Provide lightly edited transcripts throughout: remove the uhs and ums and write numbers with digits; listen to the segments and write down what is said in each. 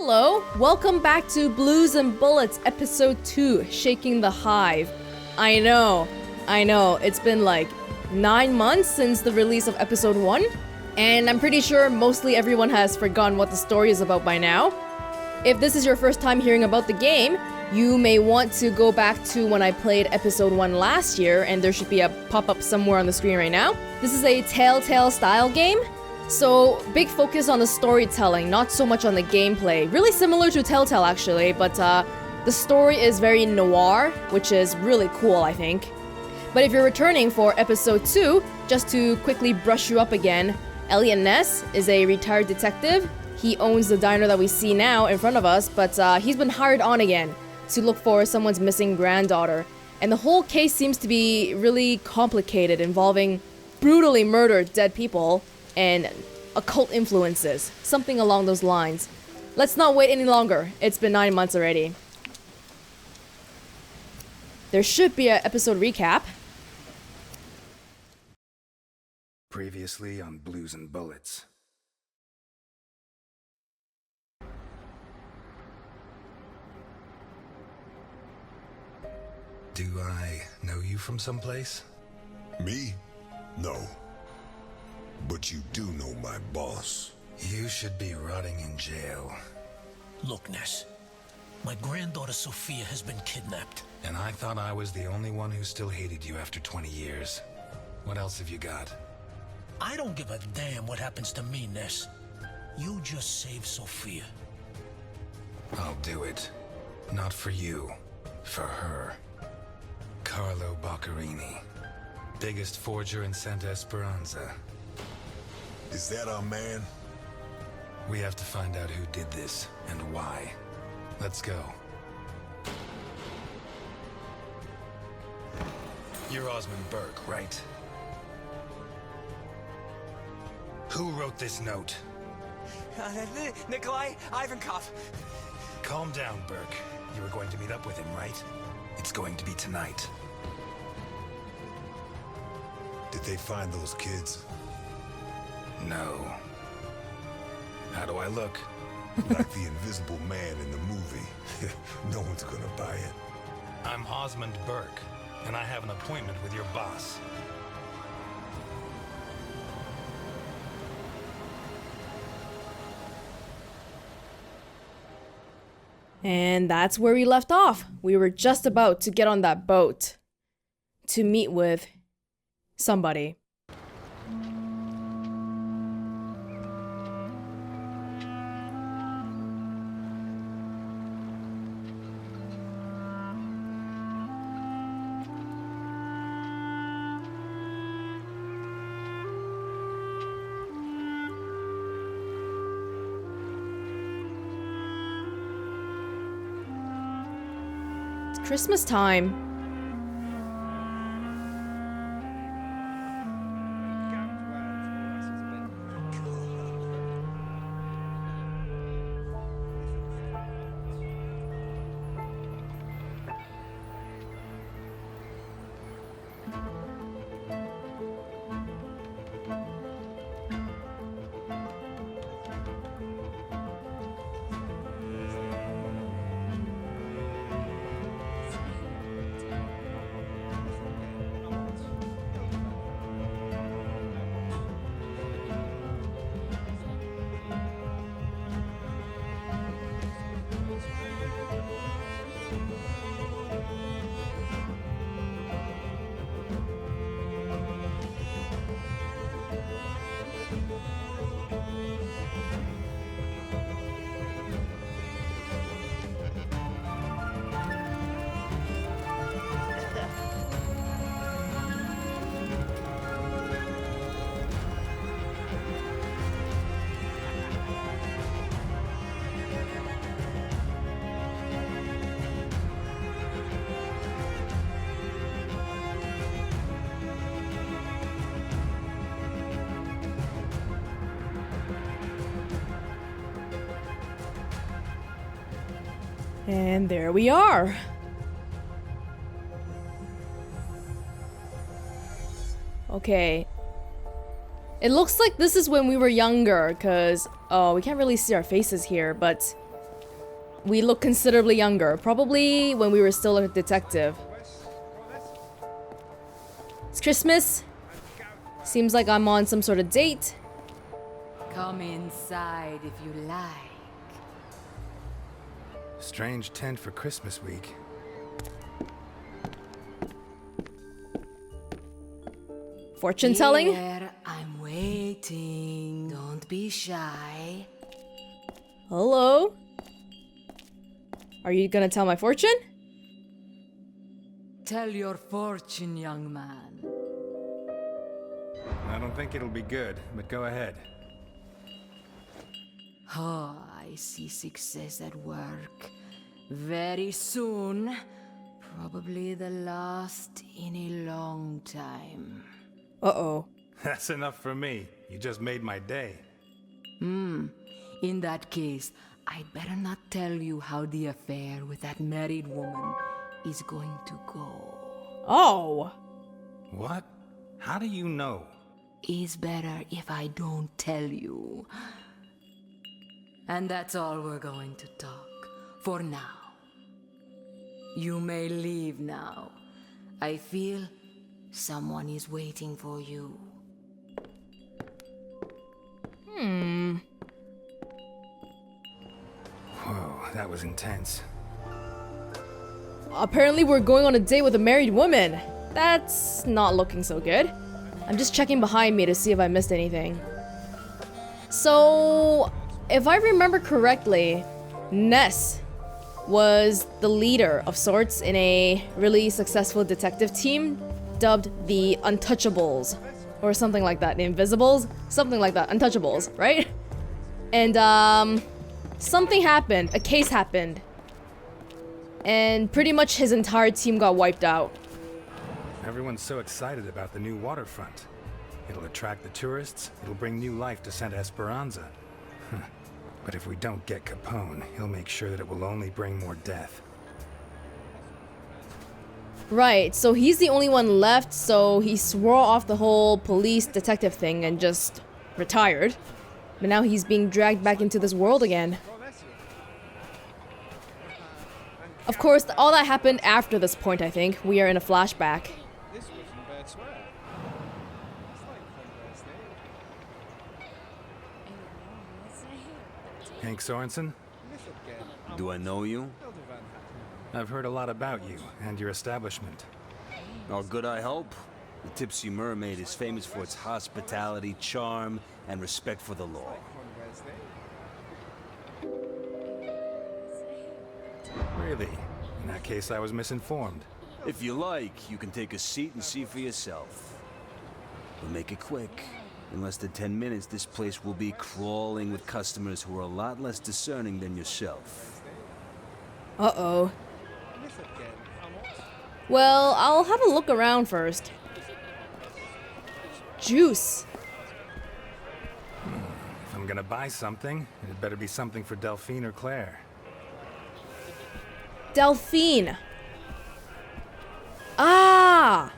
Hello, welcome back to Blues and Bullets episode 2, Shaking the Hive. I know, it's been like 9 months since the release of episode 1, and I'm pretty sure mostly everyone has forgotten what the story is about by now. If this is your first time hearing about the game, you may want to go back to when I played episode 1 last year, and there should be a pop-up somewhere on the screen right now. This is a Telltale style game. So, big focus on the storytelling, not so much on the gameplay. Really similar to Telltale actually, but the story is very noir, which is really cool, I think. But if you're returning for episode 2, just to quickly brush you up again, Eliot Ness is a retired detective. He owns the diner that we see now in front of us, but he's been hired on again to look for someone's missing granddaughter. And the whole case seems to be really complicated, involving brutally murdered dead people and occult influences, something along those lines. Let's not wait any longer. It's been 9 months already. There should be an episode recap. Previously on Blues and Bullets. Do I know you from someplace? Me? No. But you do know my boss. You should be rotting in jail. Look, Ness. My granddaughter Sofia has been kidnapped. And I thought I was the only one who still hated you after 20 years. What else have you got? I don't give a damn what happens to me, Ness. You just save Sofia. I'll do it. Not for you. For her. Carlo Boccherini. Biggest forger in Santa Esperanza. Is that our man? We have to find out who did this and why. Let's go. You're Osmond Burke, right? Who wrote this note? Nikolai Ivankov. Calm down, Burke. You were going to meet up with him, right? It's going to be tonight. Did they find those kids? No. How do I look? Like the invisible man in the movie. No one's gonna buy it. I'm Osmond Burke, and I have an appointment with your boss. And that's where we left off. We were just about to get on that boat to meet with somebody. Christmas time. And there we are. Okay. It looks like this is when we were younger, because, oh, we can't really see our faces here, but we look considerably younger. Probably when we were still a detective. It's Christmas. Seems like I'm on some sort of date. Come inside if you like. Strange tent for Christmas week. Fortune telling? Here, I'm waiting. Don't be shy. Hello? Are you gonna tell my fortune? Tell your fortune, young man. I don't think it'll be good, but go ahead. Oh, I see success at work. Very soon. Probably the last in a long time. Uh-oh. That's enough for me. You just made my day. In that case, I'd better not tell you how the affair with that married woman is going to go. Oh. What? How do you know? It's better if I don't tell you. And that's all we're going to talk for now. You may leave now. I feel someone is waiting for you. Whoa, that was intense. Apparently we're going on a date with a married woman. That's not looking so good. I'm just checking behind me to see if I missed anything. So, if I remember correctly, Ness was the leader of sorts in a really successful detective team dubbed the Untouchables. Or something like that. The Invisibles? Something like that. Untouchables, right? And, something happened. A case happened. And pretty much his entire team got wiped out. Everyone's so excited about the new waterfront. It'll attract the tourists, it'll bring new life to Santa Esperanza. But if we don't get Capone, he'll make sure that it will only bring more death. Right, so he's the only one left, so he swore off the whole police detective thing and just retired. But now he's being dragged back into this world again. Of course, all that happened after this point, I think. We are in a flashback. Hank Sorensen? Do I know you? I've heard a lot about you and your establishment. Oh, good, I hope. The Tipsy Mermaid is famous for its hospitality, charm, and respect for the law. Really? In that case, I was misinformed. If you like, you can take a seat and see for yourself. But make it quick. In less than 10 minutes, this place will be crawling with customers who are a lot less discerning than yourself. Uh-oh. Well, I'll have a look around first. Juice. If I'm gonna buy something, it better be something for Delphine or Claire. Delphine. Ah!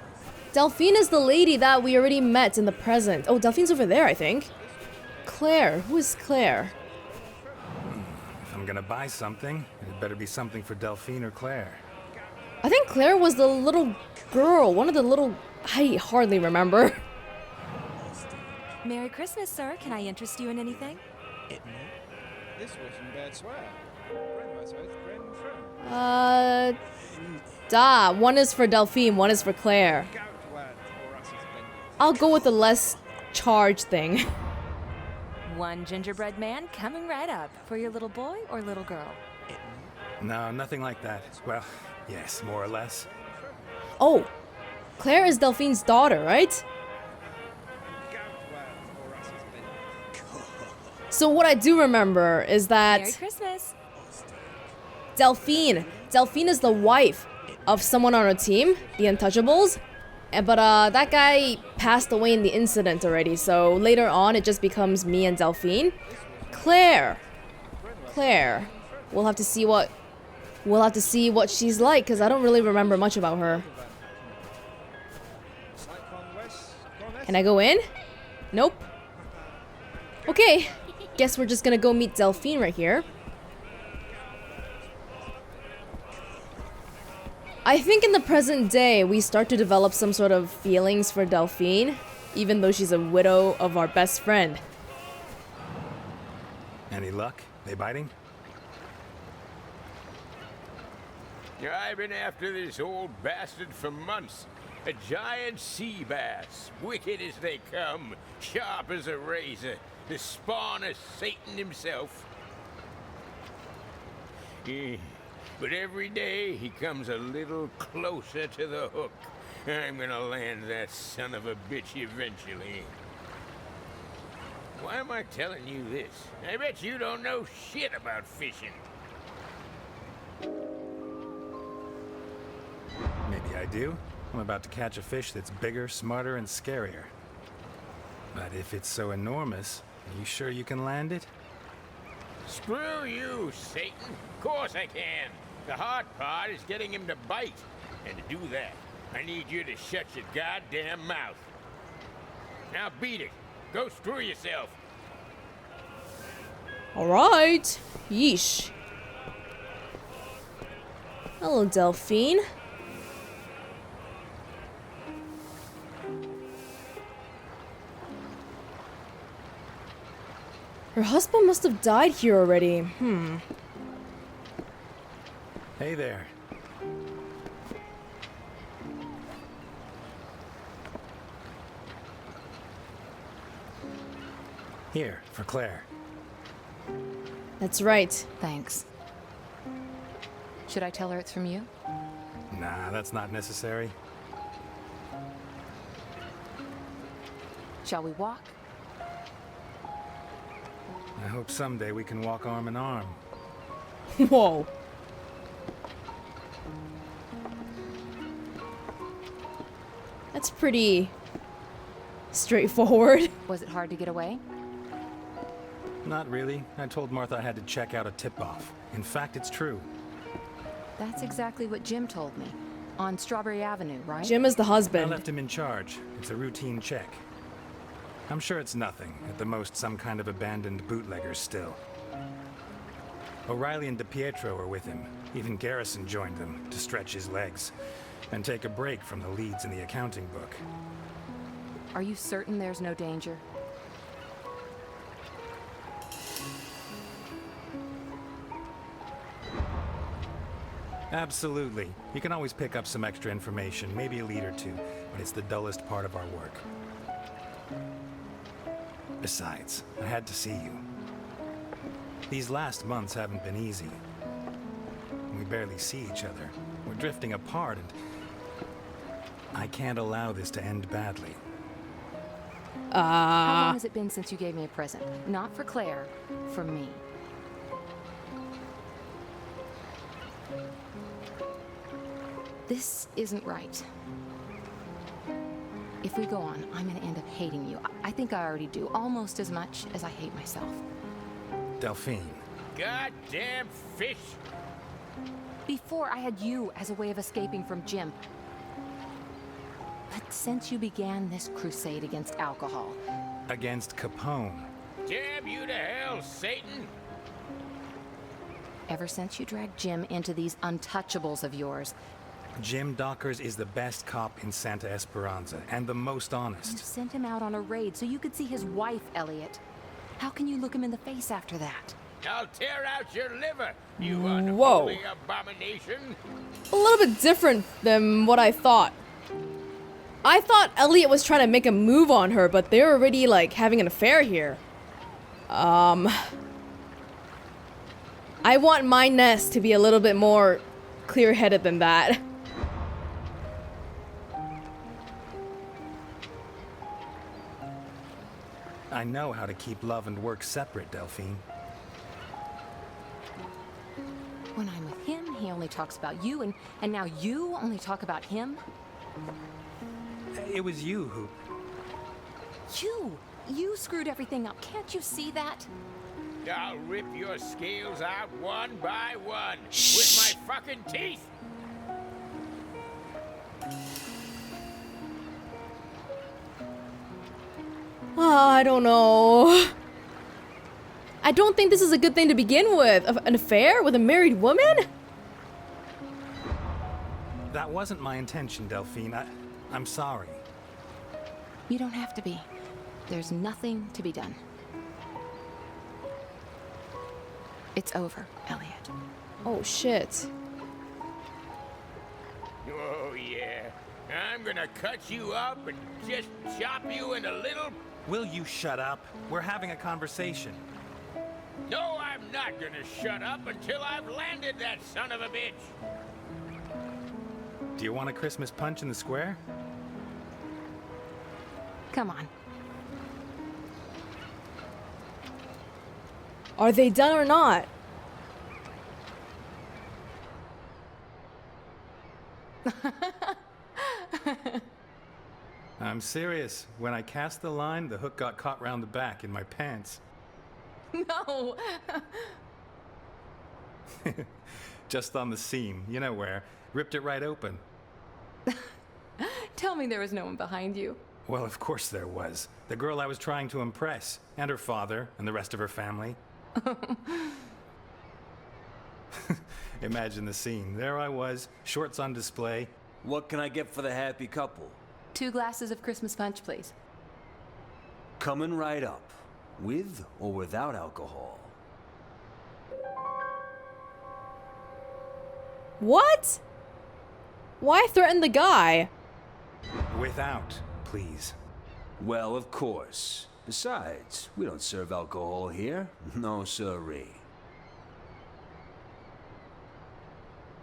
Delphine is the lady that we already met in the present. Oh, Delphine's over there, I think. Claire. Who is Claire? If I'm gonna buy something, it better be something for Delphine or Claire. I think Claire was the little girl. One of the little... I hardly remember. Merry Christmas, sir. Can I interest you in anything? One is for Delphine, one is for Claire. I'll go with the less charged thing. One gingerbread man coming right up. For your little boy or little girl? No, nothing like that. Well, yes, more or less. Oh, Claire is Delphine's daughter, right? So what I do remember is that Merry Christmas. Delphine is the wife of someone on our team, the Untouchables. But that guy passed away in the incident already, so later on it just becomes me and Delphine. Claire. We'll have to see what she's like, because I don't really remember much about her. Can I go in? Nope. Okay, guess we're just gonna go meet Delphine right here. I think in the present day, we start to develop some sort of feelings for Delphine, even though she's a widow of our best friend. Any luck? They biting? I've been after this old bastard for months. A giant sea bass, wicked as they come, sharp as a razor, the spawn of Satan himself. But every day he comes a little closer to the hook. I'm gonna land that son of a bitch eventually. Why am I telling you this? I bet you don't know shit about fishing. Maybe I do. I'm about to catch a fish that's bigger, smarter, and scarier. But if it's so enormous, are you sure you can land it? Screw you, Satan. Of course I can. The hard part is getting him to bite. And to do that, I need you to shut your goddamn mouth. Now beat it. Go screw yourself. Alright. Yeesh. Hello, Delphine. Her husband must have died here already. Hey there. Here, for Claire. That's right. Thanks. Should I tell her it's from you? Nah, that's not necessary. Shall we walk? I hope someday we can walk arm in arm. Whoa. That's pretty straightforward. Was it hard to get away? Not really. I told Martha I had to check out a tip-off. In fact, it's true. That's exactly what Jim told me. On Strawberry Avenue, right? Jim is the I husband. left him in charge. It's a routine check. I'm sure it's nothing. At the most, some kind of abandoned bootleggers still. O'Reilly and DiPietro were with him. Even Garrison joined them to stretch his legs and take a break from the leads in the accounting book. Are you certain there's no danger? Absolutely. You can always pick up some extra information, maybe a lead or two, but it's the dullest part of our work. Besides, I had to see you. These last months haven't been easy. We barely see each other. We're drifting apart, and I can't allow this to end badly. How long has it been since you gave me a present? Not for Claire, for me. This isn't right. If we go on, I'm gonna end up hating you. I think I already do, almost as much as I hate myself. Delphine. Goddamn fish! Before, I had you as a way of escaping from Jim. But since you began this crusade against alcohol... Against Capone. Damn you to hell, Satan! Ever since you dragged Jim into these untouchables of yours... Jim Dockers is the best cop in Santa Esperanza, and the most You honest. sent him out on a raid so you could see his wife, Eliot. How can you look him in the face after that? I'll tear out your liver, you Whoa. unholy abomination! A little bit different than what I thought. I thought Eliot was trying to make a move on her, but they're already, like, having an affair here. I want my Ness to be a little bit more clear-headed than that. I know how to keep love and work separate, Delphine. When I'm with him, he only talks about you, and now you only talk about him? It was you who... You screwed everything up. Can't you see that? I'll rip your scales out one by one with my fucking teeth! I don't know. I don't think this is a good thing to begin with. An affair with a married woman? That wasn't my intention, Delphine. I'm sorry. You don't have to be. There's nothing to be done. It's over, Eliot. Oh shit. Oh, yeah. I'm gonna cut you up and just chop you into little... Will you shut up? We're having a conversation. No, I'm not gonna shut up until I've landed that son of a bitch. Do you want a Christmas punch in the square? Come on. Are they done or not? I'm serious. When I cast the line, the hook got caught round the back in my pants. No! Just on the seam, you know where. Ripped it right open. Tell me there was no one behind you. Well, of course there was. The girl I was trying to impress. And her father, and the rest of her family. Imagine the scene. There I was, shorts on display. What can I get for the happy couple? 2 glasses of Christmas punch, please. Coming right up. With or without alcohol? What? Why threaten the guy? Without, please. Well, of course. Besides, we don't serve alcohol here. No siree.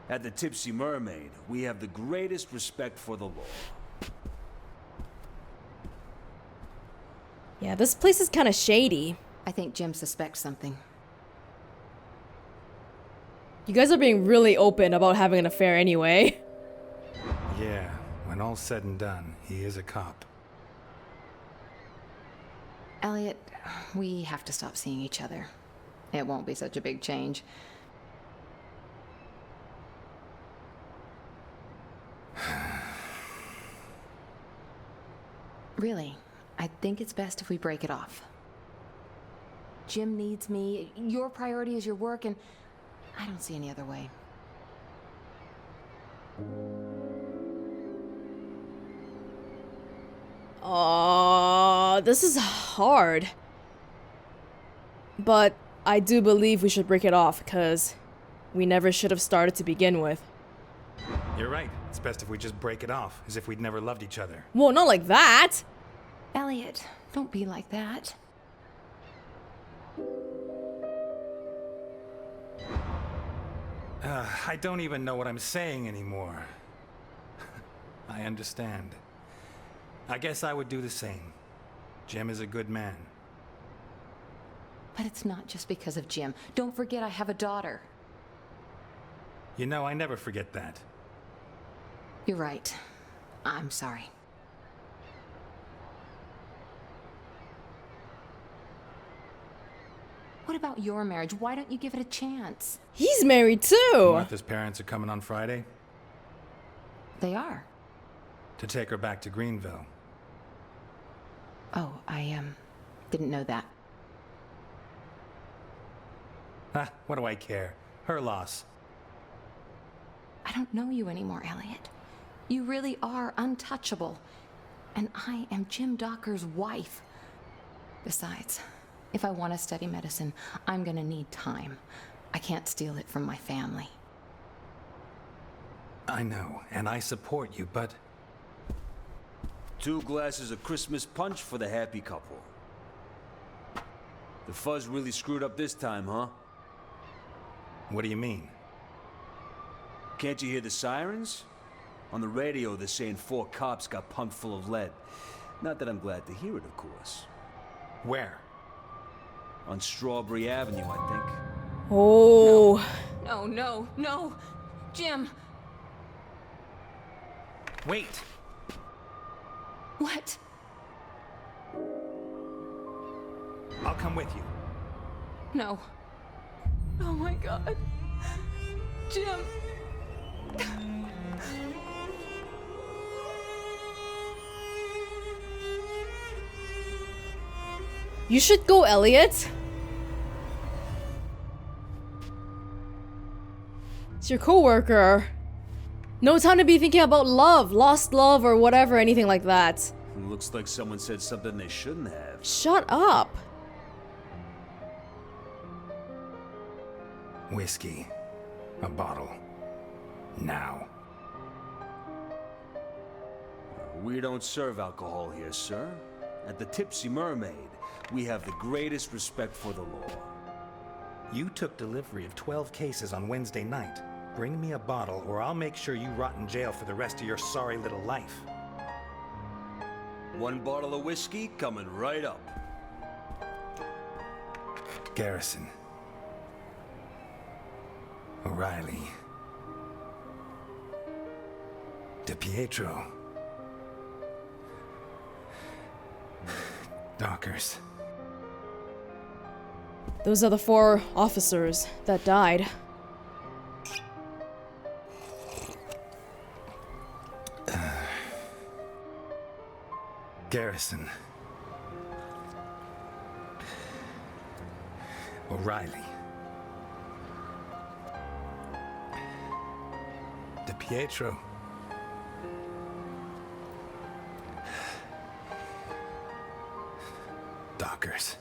At the Tipsy Mermaid, we have the greatest respect for the law. Yeah, this place is kind of shady. I think Jim suspects something. You guys are being really open about having an affair anyway. Yeah, when all's said and done, he is a cop. Eliot, we have to stop seeing each other. It won't be such a big change. Really, I think it's best if we break it off. Jim needs me, your priority is your work, and I don't see any other way. This is hard. But I do believe we should break it off, because we never should have started to begin with. You're right. It's best if we just break it off, as if we'd never loved each other. Well, not like that! Eliot, don't be like that. I don't even know what I'm saying anymore. I understand. I guess I would do the same. Jim is a good man. But it's not just because of Jim. Don't forget I have a daughter. You know, I never forget that. You're right. I'm sorry. What about your marriage? Why don't you give it a chance? He's married too! Martha's parents are coming on Friday They are. to take her back to Greenville. Oh, I didn't know that. What do I care? Her loss. I don't know you anymore, Eliot. You really are untouchable. And I am Jim Docker's wife. Besides, if I want to study medicine, I'm gonna need time. I can't steal it from my family. I know, and I support you, but 2 glasses of Christmas punch for the happy couple. The fuzz really screwed up this time, huh? what do you mean? Can't you hear the sirens? On the radio, they're saying 4 cops got pumped full of lead. Not that I'm glad to hear it, of course. Where? On Strawberry Avenue, I think. Oh. No. Jim! Wait! What? I'll come with you. No. Oh my God. Jim! You should go, Eliot. It's your coworker. No time to be thinking about love, lost love, or whatever, anything like that. Looks like someone said something they shouldn't have. Shut up. Whiskey. A bottle. Now. We don't serve alcohol here, sir. At the Tipsy Mermaid, we have the greatest respect for the law. You took delivery of 12 cases on Wednesday night. Bring me a bottle or I'll make sure you rot in jail for the rest of your sorry little life. One bottle of whiskey coming right up. Garrison. O'Reilly. DiPietro. Dockers. Those are the 4 officers that died. Garrison. O'Reilly. DiPietro. Dockers.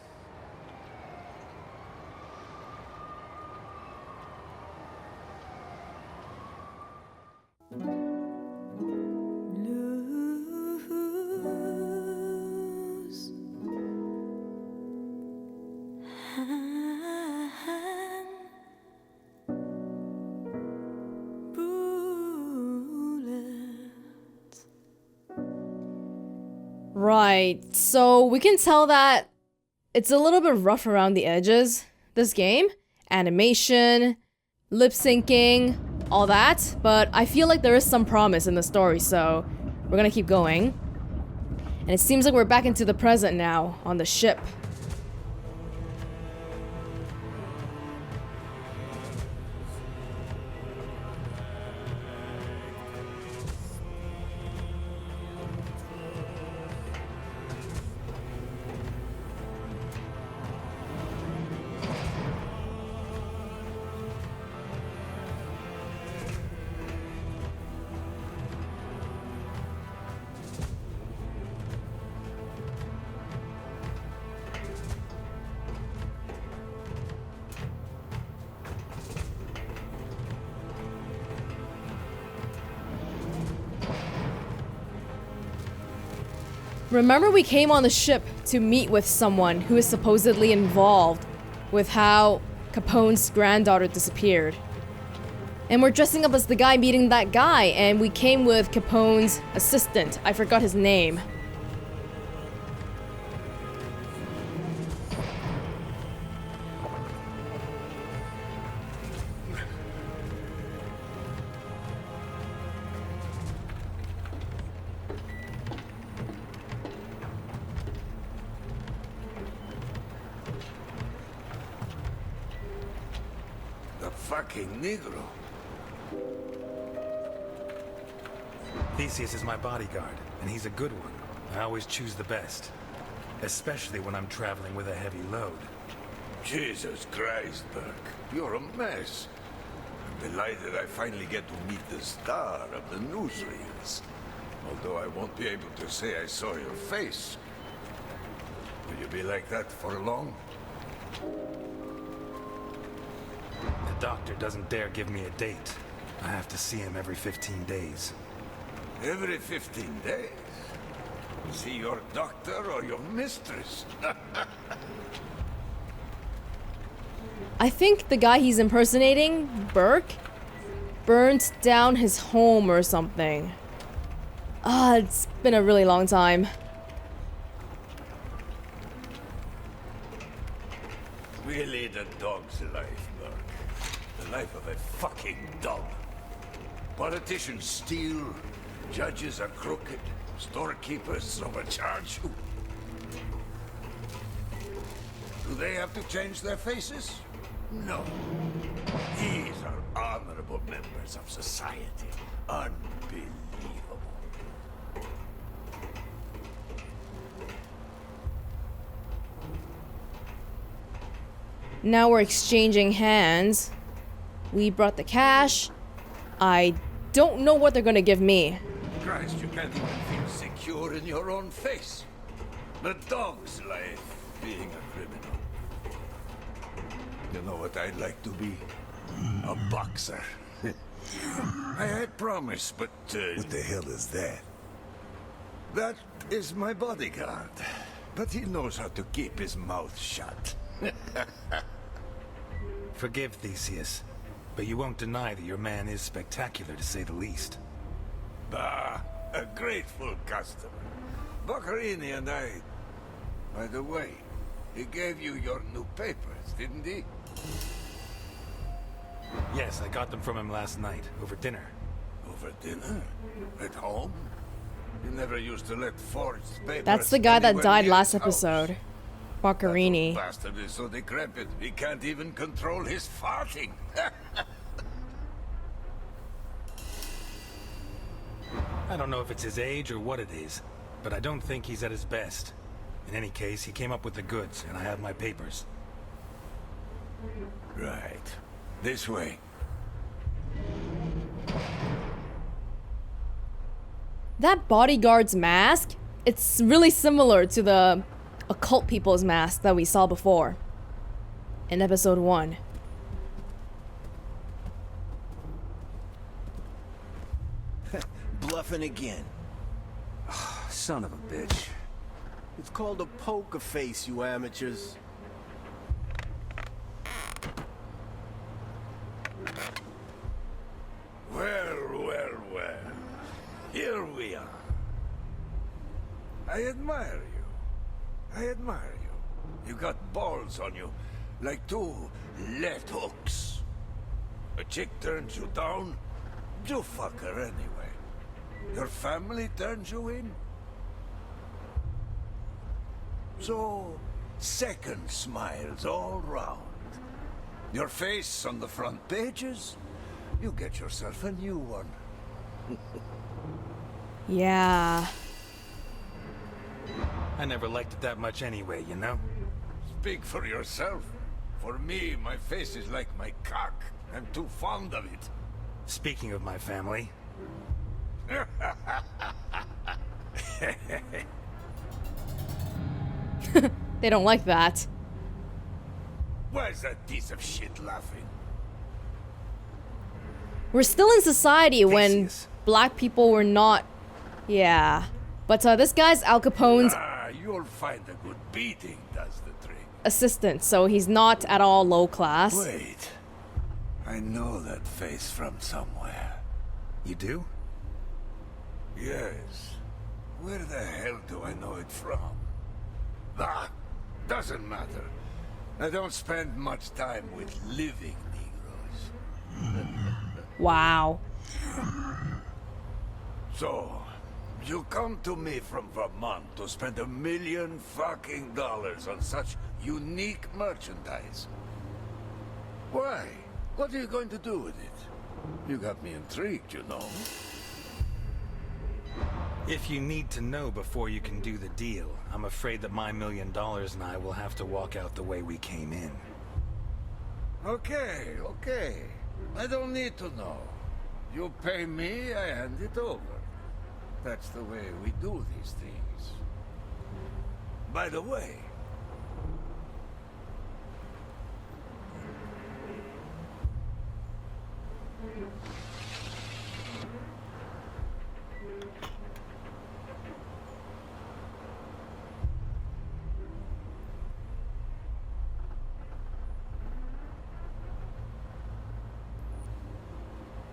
Right, so we can tell that it's a little bit rough around the edges, this game. Animation, lip syncing, all that. But I feel like there is some promise in the story, so we're gonna keep going. And it seems like we're back into the present now, on the ship. Remember we came on the ship to meet with someone who is supposedly involved with how Capone's granddaughter disappeared. And we're dressing up as the guy meeting that guy, and we came with Capone's assistant. I forgot his name. Fucking Negro. Theseus is my bodyguard, and he's a good one. I always choose the best. Especially when I'm traveling with a heavy load. Jesus Christ, Burke. You're a mess. I'm delighted I finally get to meet the star of the newsreels. Although I won't be able to say I saw your face. Will you be like that for long? The doctor doesn't dare give me a date. I have to see him every 15 days. Every 15 days? See your doctor or your mistress? I think the guy he's impersonating, Burke, burnt down his home or something. It's been a really long time. Really the dog's life, Burke. The life of a fucking dog. Politicians steal, judges are crooked, storekeepers overcharge you. Do they have to change their faces? No. These are honorable members of society. Unbelievable. Now we're exchanging hands. We brought the cash. I don't know what they're gonna give me. Christ, you can't even feel secure in your own face. The dog's life being a criminal. You know what I'd like to be? A boxer. I promise, but... what the hell is that? That is my bodyguard. But he knows how to keep his mouth shut. Forgive Theseus, but you won't deny that your man is spectacular, to say the least. Ah, a grateful customer. Boccherini and I... By the way, he gave you your new papers, didn't he? Yes, I got them from him last night, over dinner. Over dinner? At home? You never used to let forged papers... That's the guy that anywhere died near last his house. episode. Boccherini. That old bastard is so decrepit, he can't even control his farting. I don't know if it's his age or what it is, but I don't think he's at his best. In any case, he came up with the goods, and I have my papers. Right. This way. That bodyguard's mask, it's really similar to the occult people's mask that we saw before in episode 1. Bluffing again. Son of a bitch. It's called a poker face, you amateurs. Well. Here we are. I admire you. You got balls on you, like two left hooks. A chick turns you down, you fuck her anyway. Your family turns you in. So, second smiles all round. Your face on the front pages, you get yourself a new one. Yeah. I never liked it that much anyway, you know? Speak for yourself. For me, my face is like my cock. I'm too fond of it. Speaking of my family... They don't like that. Why is that piece of shit laughing? We're still in society when Theseus. black people were not... Yeah. But this guy's Al Capone's You'll find a good beating does the trick. assistant, so he's not at all low class. Wait. I know that face from somewhere. You do? Yes. Where the hell do I know it from? Ah, doesn't matter. I don't spend much time with living Negroes. Wow. So, you come to me from Vermont to spend $1 million fucking dollars on such unique merchandise. Why? What are you going to do with it? You got me intrigued, you know. If you need to know before you can do the deal, I'm afraid that my $1 million and I will have to walk out the way we came in. Okay. I don't need to know. You pay me, I hand it over. That's the way we do these things. By the way...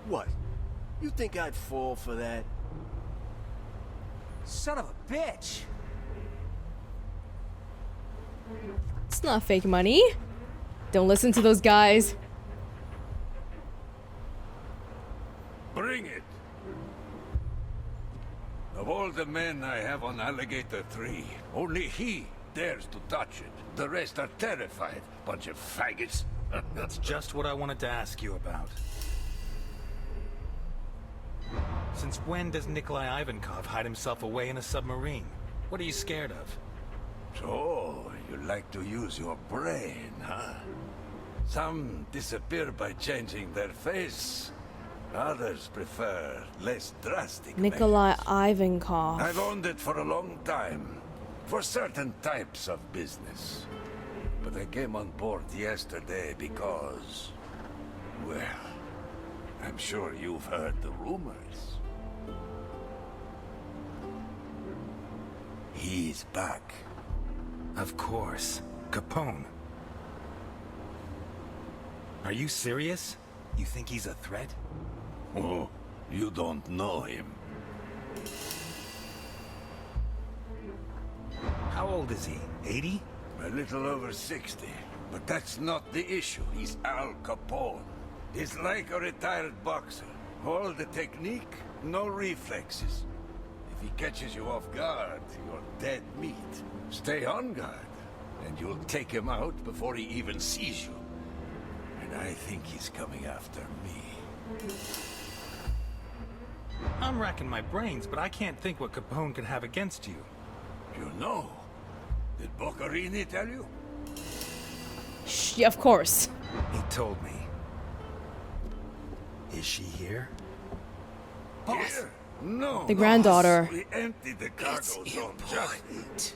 What? You think I'd fall for that? Son of a bitch! It's not fake money. Don't listen to those guys. Bring it! Of all the men I have on Alligator 3, only he dares to touch it. The rest are terrified. Bunch of faggots. That's just what I wanted to ask you about. Since when does Nikolai Ivankov hide himself away in a submarine? What are you scared of? So, you like to use your brain, huh? Some disappear by changing their face. Others prefer less drastic Nikolai measures. Ivankov. I've owned it for a long time, for certain types of business. But I came on board yesterday because, well, I'm sure you've heard the rumors. He's back. Of course. Capone. Are you serious? You think he's a threat? Oh, you don't know him. How old is he? 80? A little over 60. But that's not the issue. He's Al Capone. He's like a retired boxer. All the technique, no reflexes. If he catches you off guard, you're dead meat. Stay on guard, and you'll take him out before he even sees you. And I think he's coming after me. I'm racking my brains, but I can't think what Capone can have against you. You know? Did Boccarini tell you? Yeah, of course. He told me. Is she here? Here? No. The granddaughter. We emptied the cargo zone just...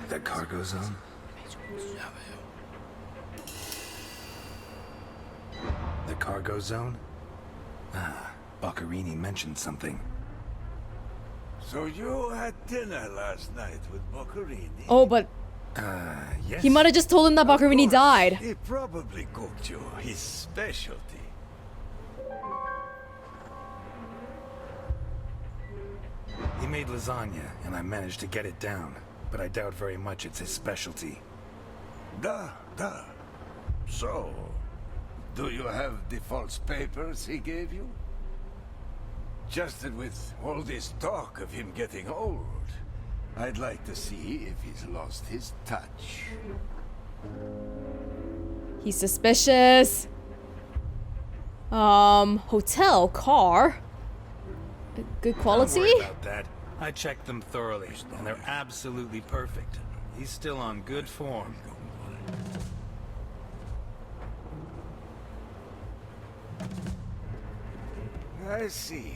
The cargo zone? The cargo zone? Ah, Boccarini mentioned something. So you had dinner last night with Boccarini? Oh, but Yes. he might have just told him that Of Boccarini course, died. He probably cooked you his specialty. He made lasagna, and I managed to get it down. But I doubt very much it's his specialty. Duh. So, do you have the false papers he gave you? Just that with all this talk of him getting old, I'd like to see if he's lost his touch. He's suspicious. Hotel, car. Good quality? Don't worry about that. I checked them thoroughly, and they're absolutely perfect. He's still on good form. I see.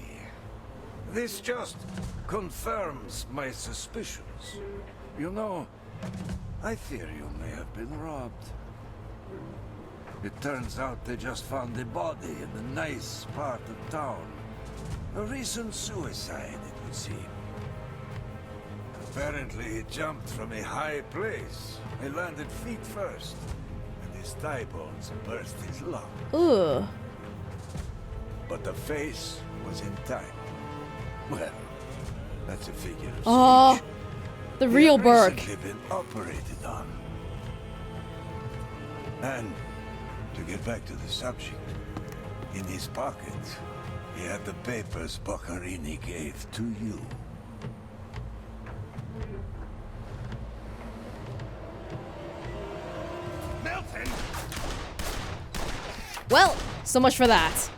This just confirms my suspicions. You know, I fear you may have been robbed. It turns out they just found a body in a nice part of town. A recent suicide, it would seem. Apparently he jumped from a high place. He landed feet first, and his thigh bones burst his lung. Ooh. But the face was intact. Well, that's a figure of Oh, speech. the He real had Burke. recently been operated on. And to get back to the subject, in his pocket, he had the papers Boccarini gave to you. Milton! Well, so much for that.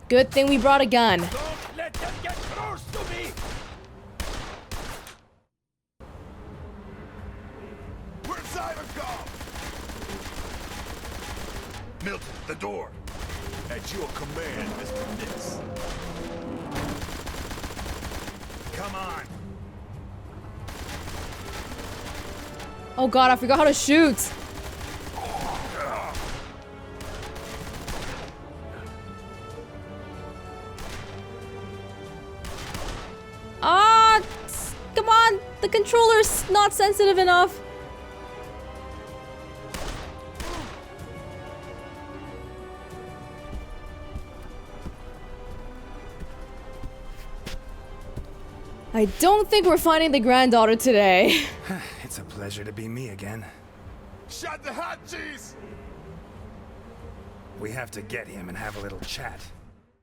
Good thing we brought a gun. Don't let them get close to me! Where's Ivankov? Milton, the door. At your command, Mr. Ness. Come on. Oh god, I forgot how to shoot. Come on, the controller's not sensitive enough. I don't think we're finding the granddaughter today. It's a pleasure to be me again. Shut the hot cheese! We have to get him and have a little chat.